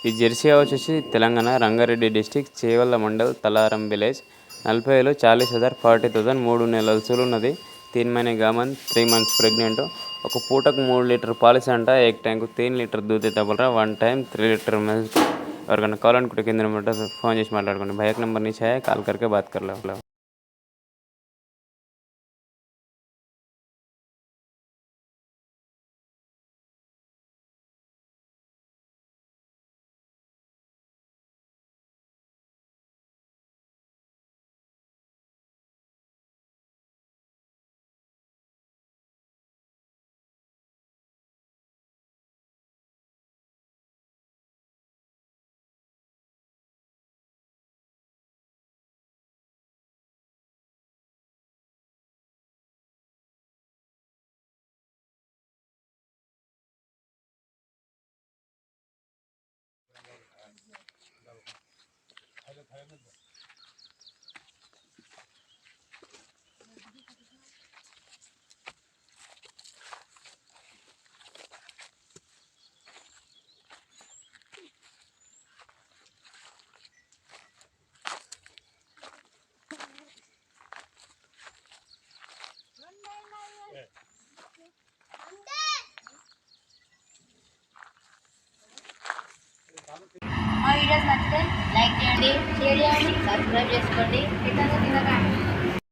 ఈ జెర్సీ వచ్చేసి Telangana Rangareddy district Chevella mandal తలారం village 40 40,000 40,000 3 నెలల ఉన్నది 3 महीने गामन 3 मंथ्स प्रेग्नेंट ఒక పూటకు 3 లీటర్ పాలు అంట एक टाइम को 3 లీటర్ दूध देता बोल रहा वन टाइम 3 लीटर मिल्क ఎవరికైనా కావాలనుకుంటే కింద నెంబర్ ఫోన్ చేసి మాట్లాడుకోండి भैया का नंबर नीचे है कॉल करके बात कर लो మా వీడియోస్ నచ్చితే లైక్ చేయండి, షేర్ చేయండి, సబ్స్క్రైబ్ చేసుకోండి.